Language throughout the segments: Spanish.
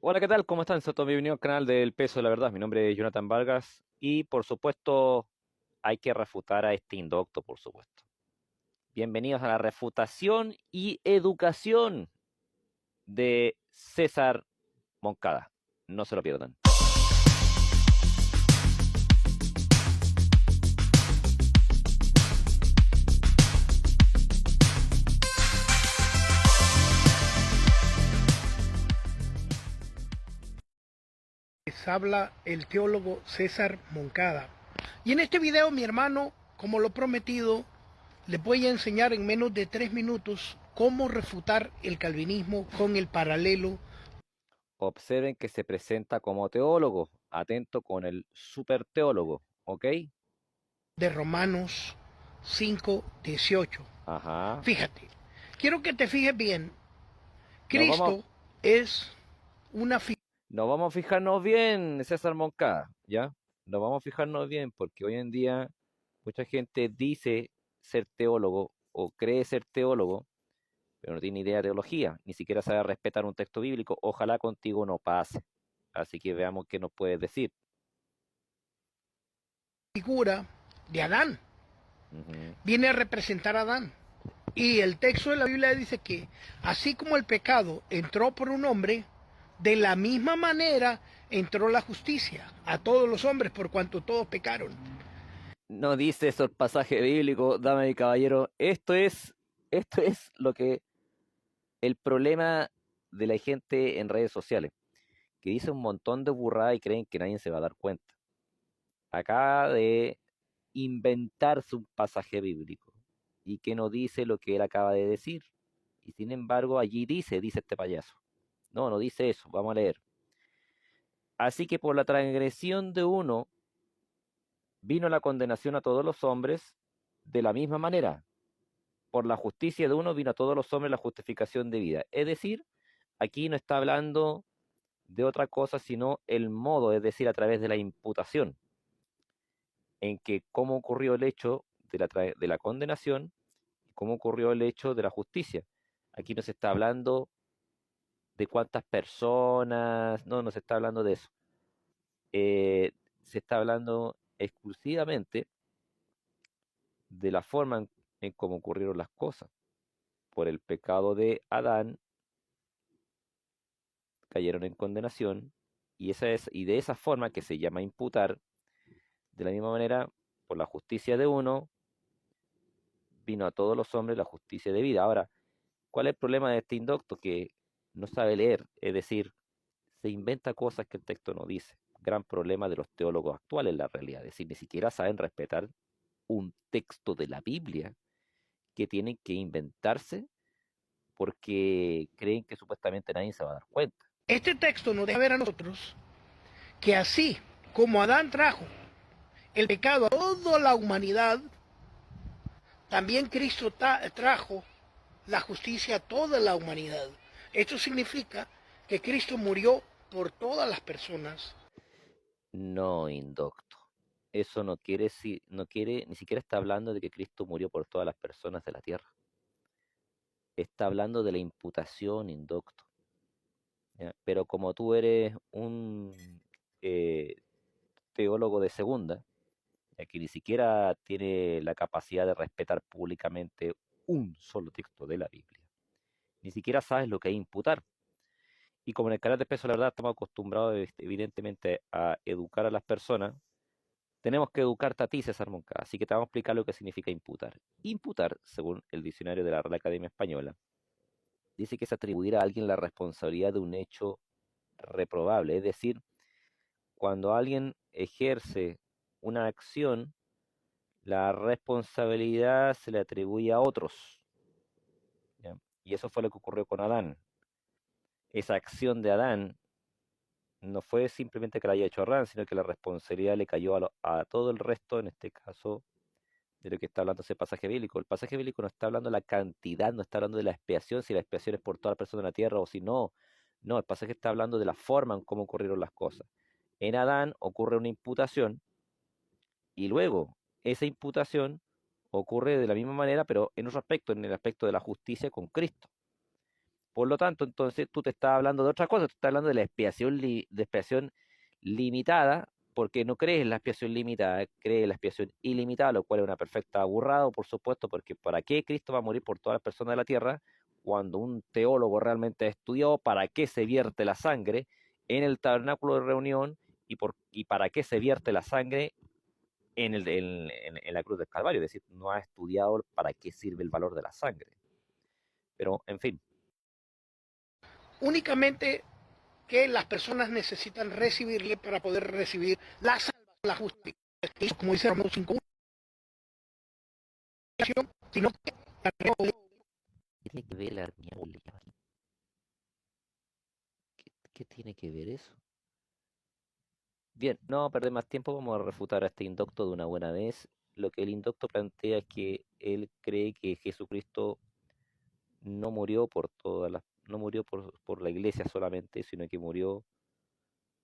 Hola, ¿qué tal? ¿Cómo están? Soto, bienvenido al canal del Peso de la Verdad. Mi nombre es Jonathan Vargas y, por supuesto, hay que refutar a este indocto, por supuesto. Bienvenidos a la refutación y educación de César Moncada. No se lo pierdan. Les habla el teólogo César Moncada. Y en este video, mi hermano, como lo prometido, les voy a enseñar en menos de 3 minutos cómo refutar el calvinismo con el paralelo Observen que se presenta como teólogo. Atento con el super teólogo, ¿ok? de Romanos 5:18. Ajá. Fíjate, quiero que te fijes bien. Nos vamos, Cristo es una figura. nos vamos a fijarnos bien, César Moncada, ¿ya? Nos vamos a fijarnos bien porque hoy en día mucha gente dice ser teólogo o cree ser teólogo, pero no tiene idea de teología, ni siquiera sabe respetar un texto bíblico. Ojalá contigo no pase. Así que veamos qué nos puedes decir. De Adán. Ujú. Viene a representar a Adán. Y el texto de la Biblia dice que así como el pecado entró por un hombre, de la misma manera entró la justicia a todos los hombres por cuanto todos pecaron. No dice eso el pasaje bíblico, dama y caballero. Esto es lo que el problema de la gente en redes sociales, que dice un montón de burradas y creen que nadie se va a dar cuenta. Acaba de inventarse un pasaje bíblico y que no dice lo que él acaba de decir. Y sin embargo, allí dice este payaso. No, no dice eso, vamos a leer. Así que por la transgresión de uno vino la condenación a todos los hombres de la misma manera. Por la justicia de uno vino a todos los hombres la justificación de vida. Es decir, aquí no está hablando de otra cosa sino el modo, es decir, a través de la imputación, en que cómo ocurrió el hecho de la condenación y cómo ocurrió el hecho de la justicia. Aquí no se está hablando de cuántas personas, no se está hablando de eso. Se está hablando exclusivamente de la forma en cómo ocurrieron las cosas. Por el pecado de Adán cayeron en condenación y de esa forma que se llama imputar, de la misma manera, por la justicia de uno, vino a todos los hombres la justicia de vida. Ahora, ¿cuál es el problema de este indocto? Que no sabe leer, es decir, se inventa cosas que el texto no dice. Gran problema de los teólogos actuales en la realidad, es decir, ni siquiera saben respetar un texto de la Biblia que tienen que inventarse porque creen que supuestamente nadie se va a dar cuenta. Este texto nos deja ver a nosotros que así como Adán trajo el pecado a toda la humanidad, también Cristo trajo la justicia a toda la humanidad. Esto significa que Cristo murió por todas las personas. No, indocto. Eso no quiere, no quiere, ni siquiera está hablando de que Cristo murió por todas las personas de la tierra. Está hablando de la imputación, indocto. ¿Ya? Pero como tú eres un eh, teólogo de segunda, ya que ni siquiera tiene la capacidad de respetar públicamente un solo texto de la Biblia, ni siquiera sabes lo que es imputar. Y como en el canal de Peso, la verdad, estamos acostumbrados, evidentemente, a educar a las personas. Tenemos que educarte a ti, César Moncada, así que te vamos a explicar lo que significa imputar. Imputar, según el diccionario de la Real Academia Española, dice que es atribuir a alguien la responsabilidad de un hecho reprobable, es decir, cuando alguien ejerce una acción, la responsabilidad se le atribuye a otros, ¿ya? Y eso fue lo que ocurrió con Adán. Esa acción de Adán no fue simplemente que la haya hecho Adán, sino que la responsabilidad le cayó a todo el resto, en este caso de lo que está hablando ese pasaje bíblico. El pasaje bíblico no está hablando de la cantidad, no está hablando de la expiación, si la expiación es por toda la persona en la tierra o si no. No, el pasaje está hablando de la forma en cómo ocurrieron las cosas. En Adán ocurre una imputación y luego esa imputación ocurre de la misma manera, pero en otro aspecto, en el aspecto de la justicia con Cristo. Por lo tanto, entonces tú te estás hablando de otra cosa, tú estás hablando de la expiación, de expiación limitada, porque no crees en la expiación limitada, crees en la expiación ilimitada, lo cual es una perfecta burrada, por supuesto, porque ¿para qué Cristo va a morir por todas las personas de la tierra? Cuando un teólogo realmente ha estudiado para qué se vierte la sangre en el tabernáculo de reunión y para qué se vierte la sangre en la cruz del Calvario, es decir, no ha estudiado para qué sirve el valor de la sangre. Pero, en fin, Únicamente que las personas necesitan recibirle para poder recibir la salvación, la justicia. Como dice Romanos 5, sino que ¿qué tiene que ver la armonía pública? ¿Qué tiene que ver eso? Bien, no vamos a perder más tiempo, vamos a refutar a este indocto de una buena vez. Lo que el indocto plantea es que él cree que Jesucristo no murió por no murió por la iglesia solamente, sino que murió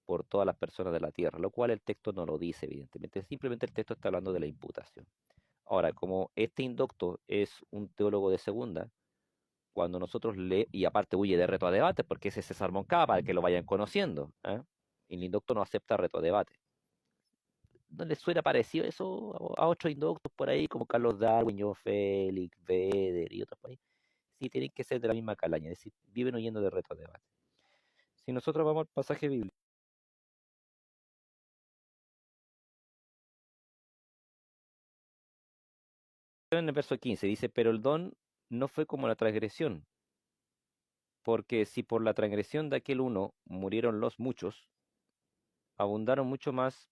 por todas las personas de la tierra, lo cual el texto no lo dice, evidentemente. Simplemente el texto está hablando de la imputación. Ahora, como este indocto es un teólogo de segunda, cuando nosotros y aparte huye de reto a debate, porque ese es César Moncada, para que lo vayan conociendo, ¿eh? Y el indocto no acepta reto a debate. ¿No les suena parecido eso a otros indoctos por ahí, como Carlos Darwin, John Félix, Vedder y otros por ahí? Sí, tienen que ser de la misma calaña, es decir, viven huyendo de reto a debate. Si nosotros vamos al pasaje bíblico, en el verso 15 dice, pero el don no fue como la transgresión, porque si por la transgresión de aquel uno murieron los muchos, abundaron mucho más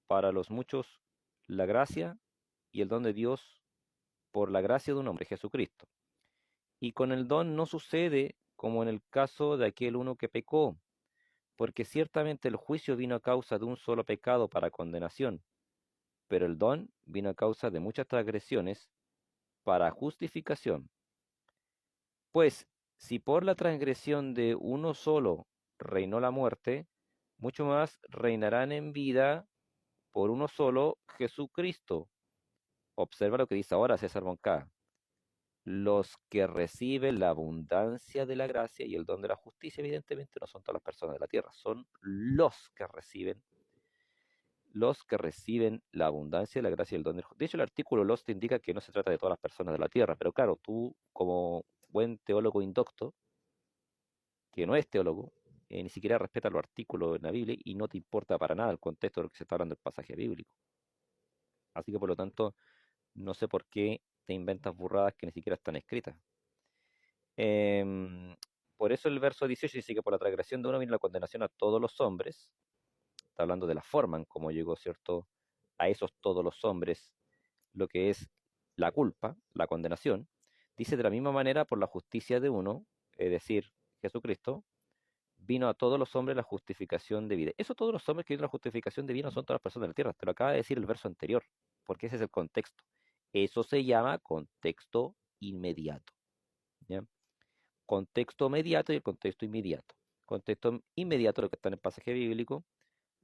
para los muchos la gracia y el don de Dios por la gracia de un hombre, Jesucristo. Y con el don no sucede como en el caso de aquel uno que pecó, porque ciertamente el juicio vino a causa de un solo pecado para condenación, pero el don vino a causa de muchas transgresiones para justificación. Pues si por la transgresión de uno solo reinó la muerte, mucho más reinarán en vida por uno solo, Jesucristo. Observa lo que dice ahora César Moncada. Los que reciben la abundancia de la gracia y el don de la justicia, evidentemente no son todas las personas de la tierra, son los que reciben la abundancia de la gracia y el don de la justicia. De hecho, el artículo los te indica que no se trata de todas las personas de la tierra, pero claro, tú como buen teólogo indocto, que no es teólogo, ni siquiera respeta los artículos en la Biblia y no te importa para nada el contexto de lo que se está hablando del pasaje bíblico. Así que por lo tanto, no sé por qué te inventas burradas que ni siquiera están escritas. Em, por eso el verso 18 dice que por la transgresión de uno vino la condenación a todos los hombres. Está hablando de la forma en cómo llegó, ¿cierto? A esos todos los hombres, lo que es la culpa, la condenación. Dice de la misma manera por la justicia de uno, es decir, Jesucristo, vino a todos los hombres la justificación de vida. Eso todos los hombres que vienen la justificación de vida no son todas las personas de la tierra. Te lo acaba de decir el verso anterior, porque ese es el contexto. Eso se llama contexto inmediato. ¿Ya? Contexto mediato y el contexto inmediato. Contexto inmediato lo que está en el pasaje bíblico,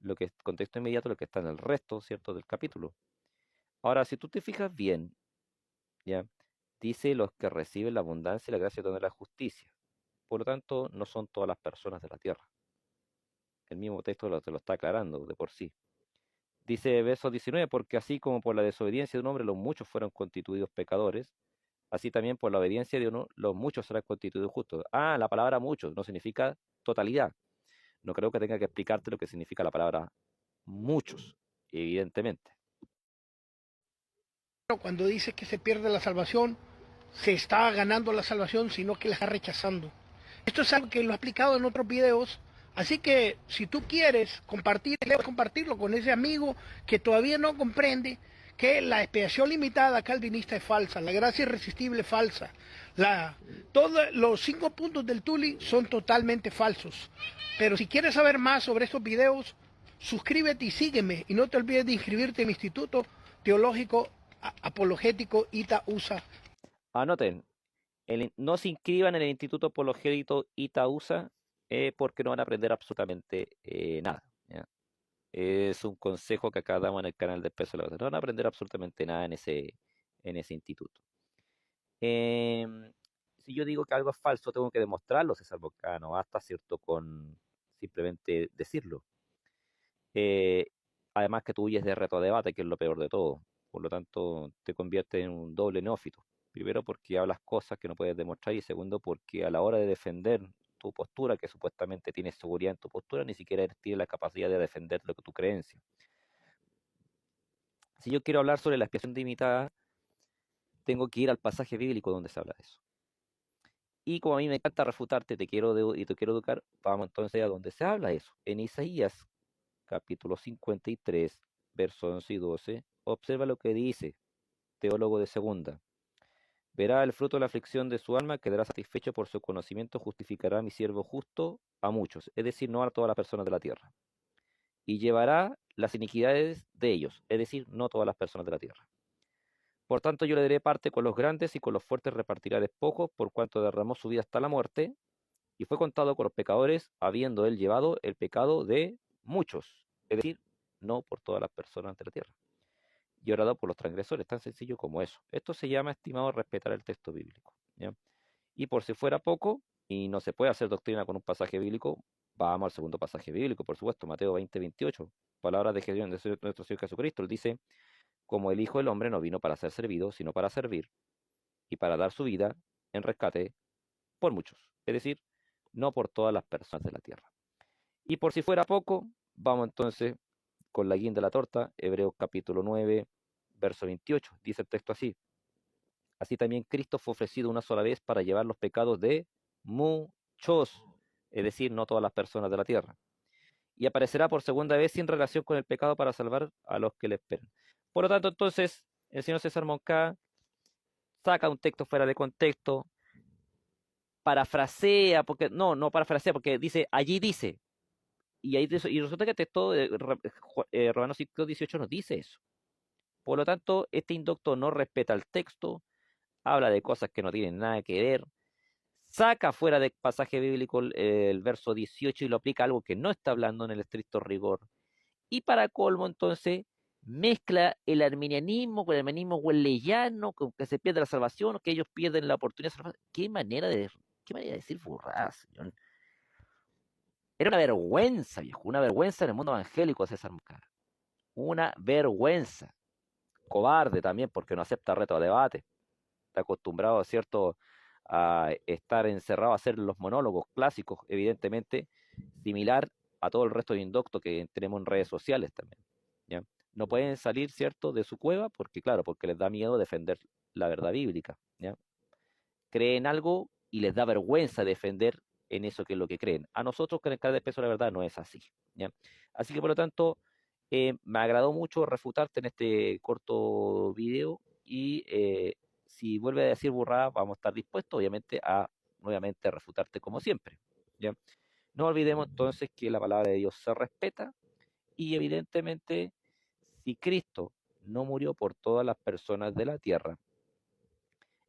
lo que es contexto inmediato lo que está en el resto, ¿cierto?, del capítulo. Ahora, si tú te fijas bien, ¿ya? Dice los que reciben la abundancia y la gracia de la justicia. Por lo tanto, no son todas las personas de la tierra. El mismo texto te lo está aclarando de por sí. Dice verso 19, porque así como por la desobediencia de un hombre los muchos fueron constituidos pecadores, así también por la obediencia de uno los muchos serán constituidos justos. Ah, la palabra muchos no significa totalidad. No creo que tenga que explicarte lo que significa la palabra muchos, evidentemente. cuando dice que se pierde la salvación, se está ganando la salvación, sino que la está rechazando. Esto es algo que lo he explicado en otros videos, así que si tú quieres compartirlo con ese amigo que todavía no comprende que la expiación limitada calvinista es falsa, la gracia irresistible es falsa, todos los 5 puntos del Tuli son totalmente falsos. Pero si quieres saber más sobre estos videos, suscríbete y sígueme, y no te olvides de inscribirte en mi Instituto Teológico Apologético Ita-USA. Anoten, no se inscriban en el Instituto Apologético Ita-USA porque no van a aprender absolutamente nada. ¿Ya? Es un consejo que acá damos en el canal de Peso de la Verdad. No van a aprender absolutamente nada en ese instituto. Em, si yo digo que algo es falso, tengo que demostrarlo, César Boca, no basta, ¿cierto?, con simplemente decirlo. Eh, Además que tú huyes de reto-debate, que es lo peor de todo. Por lo tanto, te convierte en un doble neófito. Primero porque hablas cosas que no puedes demostrar y segundo porque a la hora de defender tu postura, que supuestamente tienes seguridad en tu postura, ni siquiera tienes la capacidad de defender lo que tu creencia. Si yo quiero hablar sobre la expiación limitada, tengo que ir al pasaje bíblico donde se habla de eso. Y como a mí me encanta refutarte, y te quiero educar, vamos entonces a donde se habla de eso. En Isaías capítulo 53, versos 11 y 12, observa lo que dice, teólogo de segunda. Verá el fruto de la aflicción de su alma, quedará satisfecho por su conocimiento, justificará a mi siervo justo a muchos, es decir, no a todas las personas de la tierra. Y llevará las iniquidades de ellos, es decir, no todas las personas de la tierra. Por tanto, yo le daré parte con los grandes y con los fuertes repartirá despojos, por cuanto derramó su vida hasta la muerte, y fue contado con los pecadores, habiendo él llevado el pecado de muchos, es decir, no por todas las personas de la tierra, y orado por los transgresores, tan sencillo como eso. Esto se llama, estimado, respetar el texto bíblico, ¿ya? Y por si fuera poco, y no se puede hacer doctrina con un pasaje bíblico, vamos al segundo pasaje bíblico, por supuesto, Mateo 20:28, palabras de Jesús, de nuestro Señor Jesucristo. Él dice, como el Hijo del Hombre no vino para ser servido, sino para servir, y para dar su vida en rescate por muchos, es decir, no por todas las personas de la tierra. Y por si fuera poco, vamos entonces con la guinda de la torta, Hebreos capítulo 9, verso 28, dice el texto así. Así también Cristo fue ofrecido una sola vez para llevar los pecados de muchos, es decir, no todas las personas de la tierra. Y aparecerá por segunda vez sin relación con el pecado para salvar a los que le esperan. Por lo tanto, entonces, el señor César Moncada saca un texto fuera de contexto, parafrasea, porque no parafrasea, porque dice, allí dice, y resulta que el texto de Romanos 5:18 nos dice eso. Por lo tanto, este inducto no respeta el texto, habla de cosas que no tienen nada que ver, saca fuera del pasaje bíblico el verso 18 y lo aplica a algo que no está hablando en el estricto rigor. Y para colmo, entonces, mezcla el arminianismo con el arminianismo wesleyano, con que se pierde la salvación, que ellos pierden la oportunidad de salvación. Qué manera de decir burradas, señor. Era una vergüenza, viejo, una vergüenza en el mundo evangélico, César Moncada. Una vergüenza. Cobarde también, porque no acepta reto a debate. Está acostumbrado, ¿cierto?, a estar encerrado a hacer los monólogos clásicos, evidentemente, similar a todo el resto de indoctos que tenemos en redes sociales también, ¿ya? No pueden salir, ¿cierto?, de su cueva, porque claro, porque les da miedo defender la verdad bíblica, ¿ya? Creen algo y les da vergüenza defender en eso que es lo que creen. A nosotros, con el canal de Peso de la Verdad, no es así, ¿ya? Así que, por lo tanto, me agradó mucho refutarte en este corto video y si vuelve a decir burrada, vamos a estar dispuestos, obviamente, a nuevamente refutarte como siempre, ¿ya? No olvidemos entonces que la palabra de Dios se respeta y evidentemente si Cristo no murió por todas las personas de la tierra,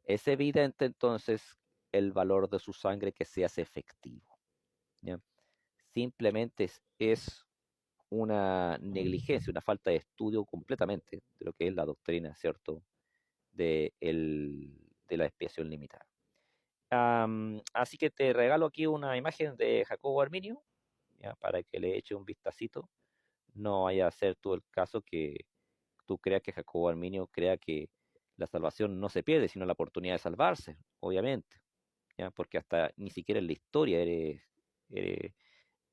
es evidente entonces el valor de su sangre que se hace efectivo, ¿ya? Simplemente es una negligencia, una falta de estudio completamente de lo que es la doctrina, ¿cierto?, de la expiación limitada. Así que te regalo aquí una imagen de Jacobo Arminio, ya, para que le eche un vistacito. No vaya a ser tú el caso que tú creas que Jacobo Arminio crea que la salvación no se pierde, sino la oportunidad de salvarse, obviamente, ya, porque hasta ni siquiera en la historia eres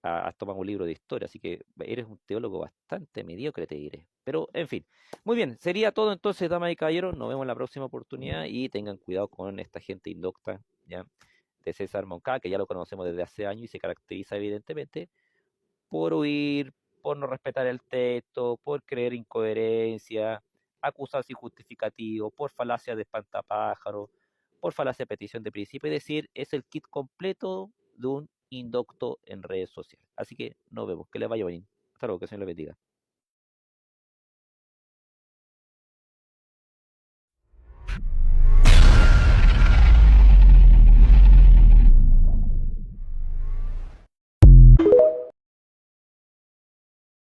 has tomado un libro de historia, así que eres un teólogo bastante mediocre, te diré. Pero, en fin, muy bien, sería todo entonces, damas y caballeros, nos vemos en la próxima oportunidad y tengan cuidado con esta gente indocta, ¿ya?, de César Moncada, que ya lo conocemos desde hace años y se caracteriza evidentemente por huir, por no respetar el texto, por creer incoherencia, acusar sin justificativo, por falacia de espantapájaro, por falacia de petición de principio, es decir, es el kit completo de un indocto en redes sociales. Así que nos vemos, que les vaya bien. Hasta luego, que el Señor les bendiga.